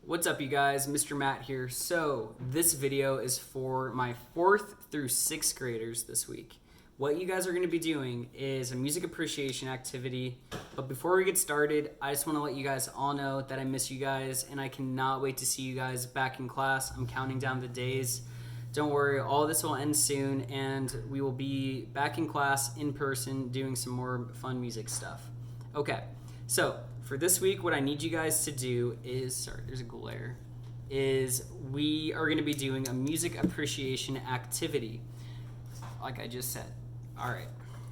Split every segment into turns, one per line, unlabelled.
What's up, you guys? Mr. Matt here. So this video is for my 4th through 6th graders this week. What you guys are going to be doing is a music appreciation activity. But before we get started, I just want to let you guys all know that I miss you guys and I cannot wait to see you guys back in class. I'm counting down the days. Don't worry, all this will end soon and we will be back in class in person doing some more fun music stuff. Okay, so for this week, what I need you guys to do is, sorry, there's a glare, is we are going to be doing a music appreciation activity, like I just said. All right,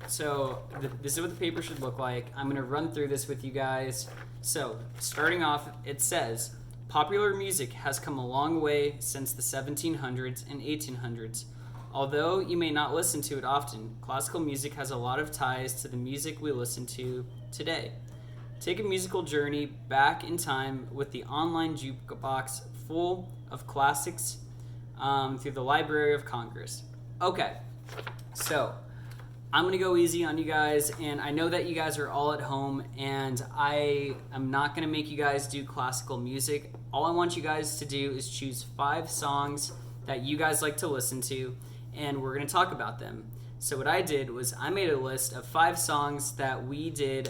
so this is what the paper should look like. I'm going to run through this with you guys. So starting off, it says, popular music has come a long way since the 1700s and 1800s. Although you may not listen to it often, classical music has a lot of ties to the music we listen to today. Take a musical journey back in time with the online jukebox full of classics through the Library of Congress. Okay, so I'm going to go easy on you guys, and I know that you guys are all at home, and I am not going to make you guys do classical music. All I want you guys to do is choose 5 songs that you guys like to listen to, and we're going to talk about them. So what I did was I made a list of 5 songs that we did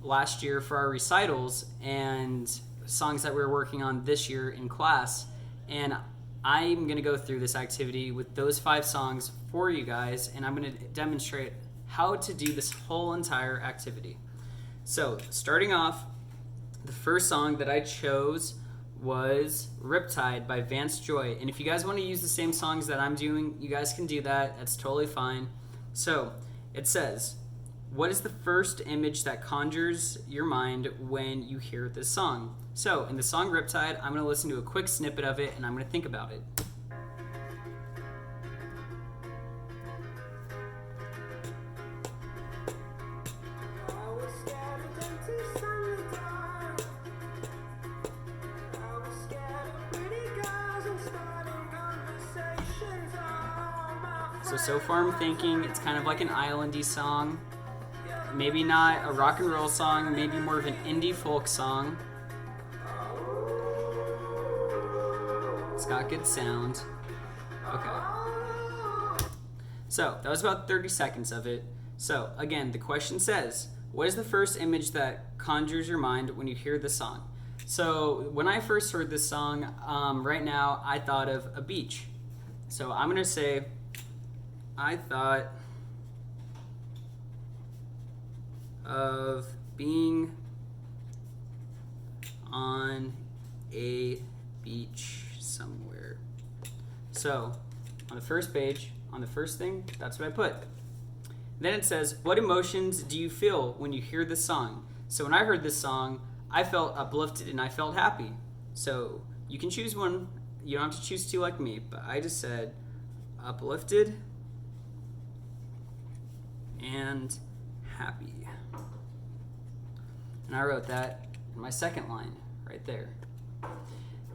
last year for our recitals and songs that we're working on this year in class, and I'm going to go through this activity with those 5 songs for you guys, and I'm going to demonstrate how to do this whole entire activity. So starting off, the first song that I chose was Riptide by Vance Joy, and if you guys want to use the same songs that I'm doing, you guys can do that. That's totally fine. So it says, what is the first image that conjures your mind when you hear this song? So in the song Riptide, I'm going to listen to a quick snippet of it and I'm going to think about it. So far I'm thinking it's kind of like an islandy song. Maybe not a rock and roll song, maybe more of an indie folk song. It's got good sound. Okay. So that was about 30 seconds of it. So again, the question says, what is the first image that conjures your mind when you hear the song? So when I first heard this song, right now I thought of a beach. So I'm gonna say, I thought of being on a beach somewhere. So on the first page, on the first thing, that's what I put. Then it says, what emotions do you feel when you hear this song? So when I heard this song, I felt uplifted and I felt happy. So you can choose one. You don't have to choose 2 like me, but I just said uplifted and happy. And I wrote that in my second line right there.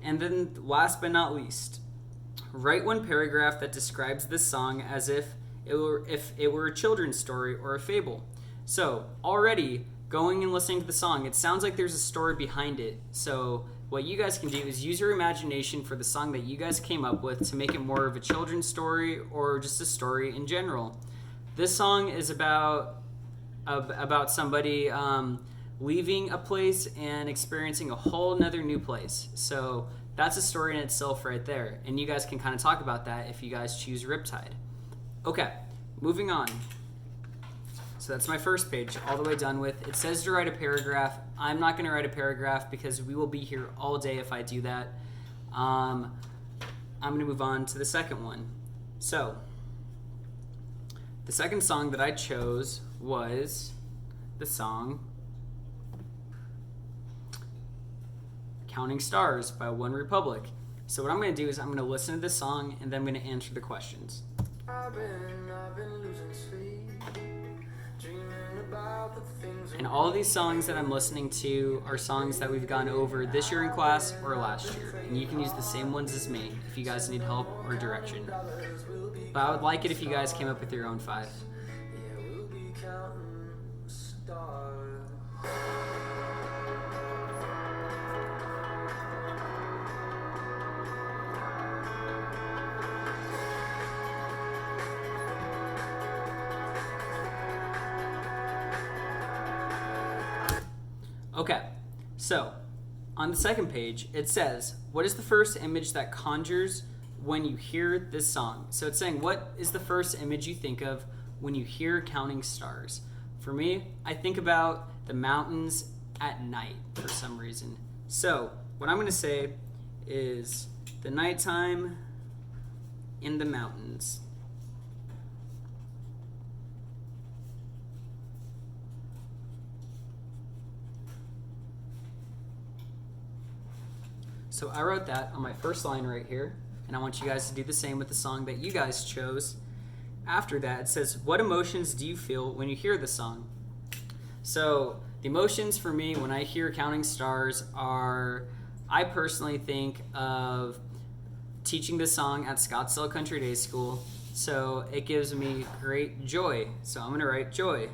And then last but not least, write one paragraph that describes this song as if it were a children's story or a fable. So already going and listening to the song, it sounds like there's a story behind it. So what you guys can do is use your imagination for the song that you guys came up with to make it more of a children's story or just a story in general. This song is about somebody leaving a place and experiencing a whole nother new place. So that's a story in itself right there. And you guys can kind of talk about that if you guys choose Riptide. Okay, moving on. So that's my first page, all the way done with. It says to write a paragraph. I'm not going to write a paragraph because we will be here all day if I do that. I'm going to move on to the second one. So the second song that I chose was the song Counting Stars by One Republic. So what I'm going to do is I'm going to listen to this song and then I'm going to answer the questions. I've been losing sleep, dreaming about the things. And all of these songs that I'm listening to are songs that we've gone over this year in class or last year. And you can use the same ones as me if you guys need help or direction. But I would like it if you guys came up with your own 5. Yeah, we'll be counting stars. Okay, so on the second page, it says, what is the first image that conjures when you hear this song? So it's saying, what is the first image you think of when you hear Counting Stars? For me, I think about the mountains at night for some reason. So what I'm going to say is the nighttime in the mountains. So I wrote that on my first line right here, and I want you guys to do the same with the song that you guys chose. After that, it says, what emotions do you feel when you hear the song? So the emotions for me when I hear Counting Stars are, I personally think of teaching this song at Scottsdale Country Day School. So it gives me great joy. So I'm going to write joy.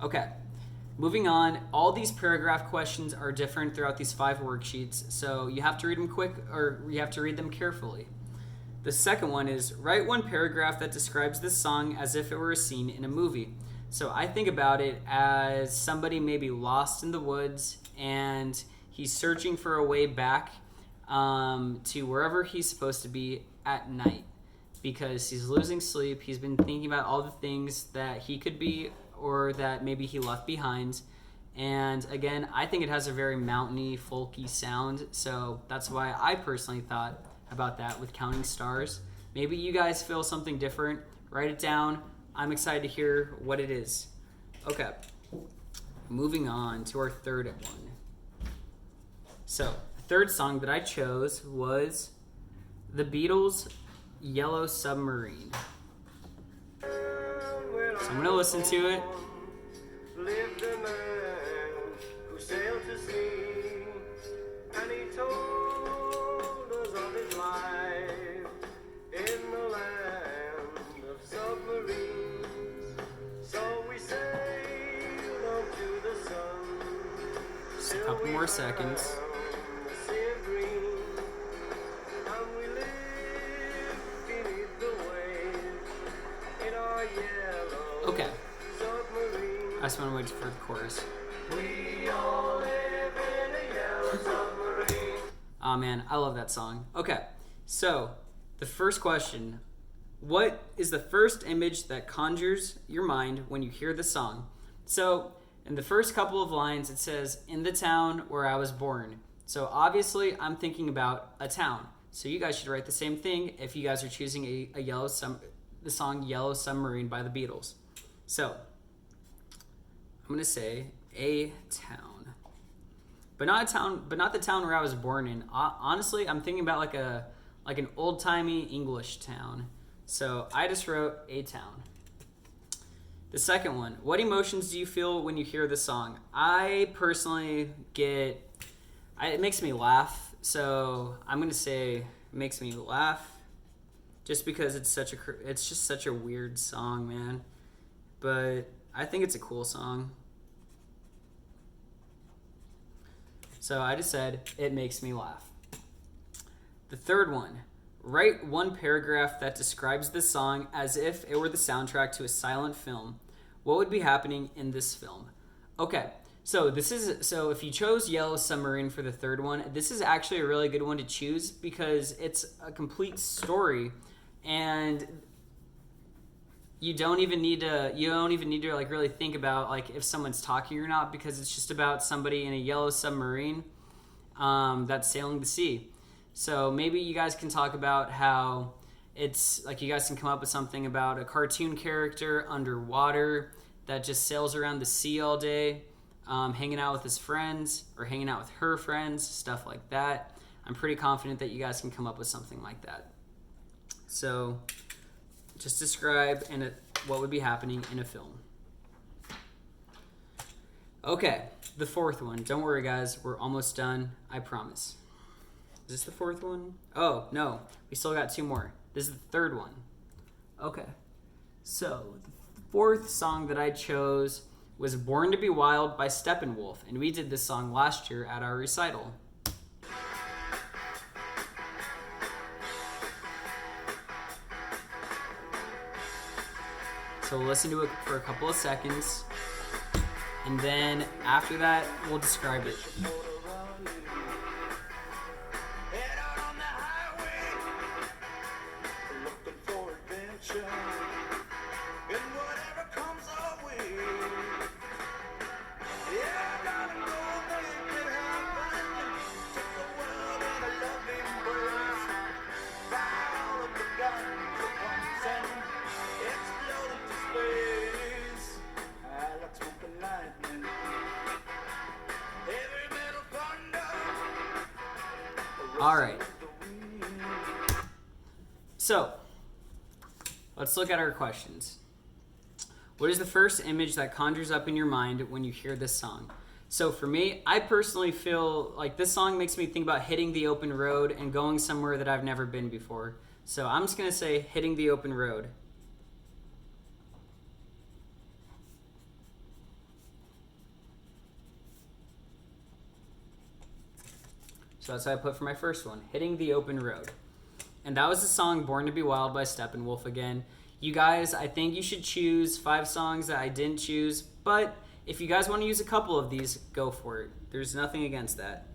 Okay. Moving on, all these paragraph questions are different throughout these 5 worksheets, so you have to read them quick or you have to read them carefully. The second one is write one paragraph that describes this song as if it were a scene in a movie. So I think about it as somebody maybe lost in the woods and he's searching for a way back to wherever he's supposed to be at night because he's losing sleep. He's been thinking about all the things that he could be or that maybe he left behind. And again, I think it has a very mountainy, folky sound, so that's why I personally thought about that with Counting Stars. Maybe you guys feel something different. Write it down. I'm excited to hear what it is. Okay, moving on to our third one. So, the third song that I chose was The Beatles' Yellow Submarine. So I'm going to listen to it.
Lived a man who sailed to sea, and he told us of his life in the land of submarines. So we sailed on to the sun.
Just a couple more seconds.
The sea of green, and we lived beneath the waves in our yellow.
Okay. I just want to wait for the chorus.
We all live in a yellow submarine.
Oh man, I love that song. Okay, so the first question, what is the first image that conjures your mind when you hear the song? So in the first couple of lines, it says, in the town where I was born. So obviously I'm thinking about a town. So you guys should write the same thing if you guys are choosing the song Yellow Submarine by the Beatles. So I'm gonna say a town, but not the town where I was born in. Honestly, I'm thinking about like an old-timey English town. So I just wrote a town. The second one, what emotions do you feel when you hear the song? I personally it makes me laugh. So I'm gonna say it makes me laugh, just because it's just such a weird song, man. But I think it's a cool song. So I just said, it makes me laugh. The third one, write one paragraph that describes the song as if it were the soundtrack to a silent film. What would be happening in this film? Okay, so if you chose Yellow Submarine for the third one, this is actually a really good one to choose because it's a complete story and you don't even need to like really think about like if someone's talking or not, because it's just about somebody in a yellow submarine that's sailing the sea. So maybe you guys can talk about how it's like you guys can come up with something about a cartoon character underwater that just sails around the sea all day, hanging out with his friends or hanging out with her friends, stuff like that. I'm pretty confident that you guys can come up with something like that. So just describe what would be happening in a film. Okay, the fourth one. Don't worry, guys. We're almost done. I promise. Is this the fourth one? Oh, no. We still got 2 more. This is the third one. Okay. So, the fourth song that I chose was Born to Be Wild by Steppenwolf. And we did this song last year at our recital. So we'll listen to it for a couple of seconds. And then after that, we'll describe it.
Head out on the highway, looking for adventure, and whatever comes our way. Yeah, gotta go make it happen. Take the world in a loving embrace. Fire all of the guns at once and explode into space. I like smoke and lightning. Heavy metal thunder.
All right. So, let's look at our questions. What is the first image that conjures up in your mind when you hear this song? So for me, I personally feel like this song makes me think about hitting the open road and going somewhere that I've never been before. So I'm just going to say hitting the open road. So that's what I put for my first one, hitting the open road. And that was the song Born to Be Wild by Steppenwolf again. You guys, I think you should choose 5 songs that I didn't choose, but if you guys want to use a couple of these, go for it. There's nothing against that.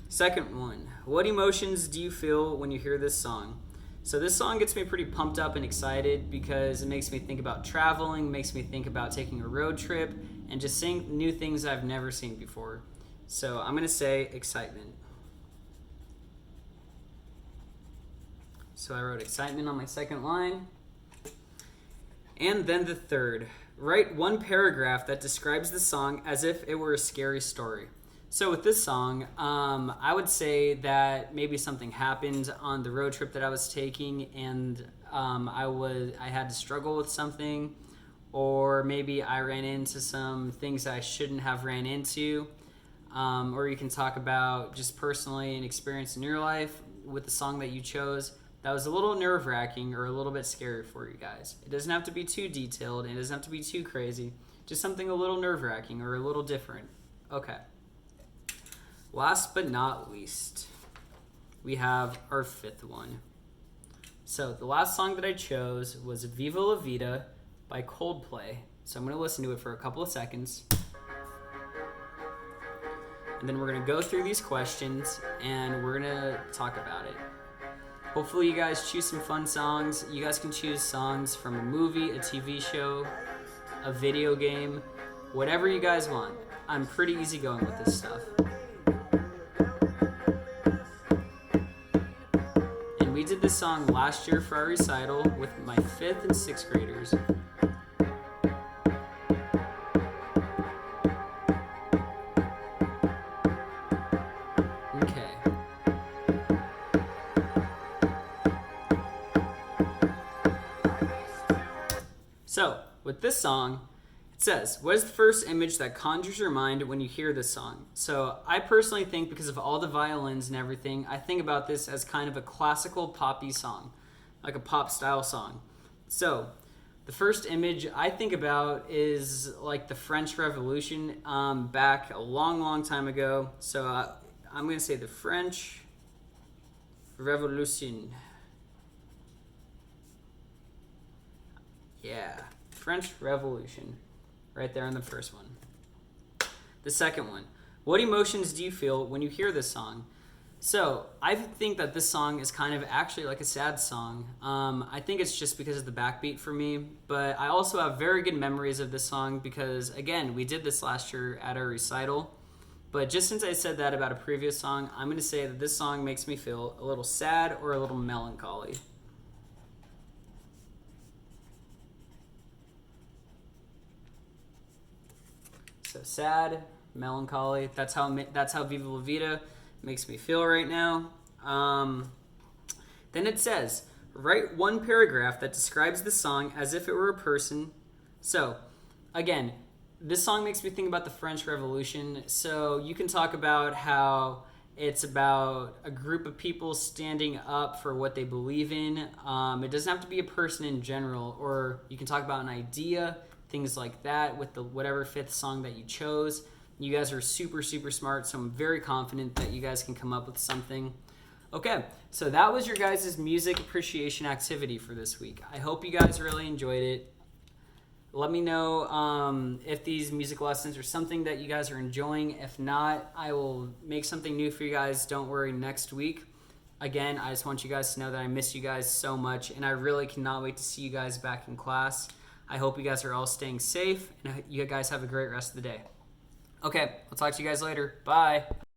Second one, what emotions do you feel when you hear this song? So this song gets me pretty pumped up and excited because it makes me think about traveling, makes me think about taking a road trip, and just seeing new things I've never seen before. So I'm going to say excitement. So I wrote excitement on my second line. And then the third, write one paragraph that describes the song as if it were a scary story. So with this song, I would say that maybe something happened on the road trip that I was taking, and I had to struggle with something, or maybe I ran into some things I shouldn't have ran into, or you can talk about just personally an experience in your life with the song that you chose that was a little nerve-wracking or a little bit scary for you guys. It doesn't have to be too detailed, and it doesn't have to be too crazy. Just something a little nerve-wracking or a little different. Okay. Last but not least, we have our fifth one. So the last song that I chose was Viva La Vida by Coldplay. So I'm going to listen to it for a couple of seconds. And then we're going to go through these questions and we're going to talk about it. Hopefully you guys choose some fun songs. You guys can choose songs from a movie, a TV show, a video game, whatever you guys want. I'm pretty easygoing with this stuff. And we did this song last year for our recital with my 5th and 6th graders. Okay. So, with this song, it says, what is the first image that conjures your mind when you hear this song? So, I personally think because of all the violins and everything, I think about this as kind of a classical poppy song, like a pop style song. So, the first image I think about is like the French Revolution back a long, long time ago. So, I'm going to say the French Revolution. Yeah, French Revolution. Right there in the first one. The second one. What emotions do you feel when you hear this song? So, I think that this song is kind of actually like a sad song. I think it's just because of the backbeat for me, but I also have very good memories of this song because, again, we did this last year at our recital. But just since I said that about a previous song, I'm going to say that this song makes me feel a little sad or a little melancholy. So sad, melancholy. That's how Viva La Vida makes me feel right now. Then it says, write one paragraph that describes the song as if it were a person. So, again, this song makes me think about the French Revolution. So you can talk about how it's about a group of people standing up for what they believe in. It doesn't have to be a person in general, or you can talk about an idea, things like that with the whatever 5th song that you chose. You guys are super, super smart, so I'm very confident that you guys can come up with something. Okay, so that was your guys' music appreciation activity for this week. I hope you guys really enjoyed it. Let me know if these music lessons are something that you guys are enjoying. If not, I will make something new for you guys. Don't worry, next week. Again, I just want you guys to know that I miss you guys so much, and I really cannot wait to see you guys back in class. I hope you guys are all staying safe, and you guys have a great rest of the day. Okay, I'll talk to you guys later. Bye.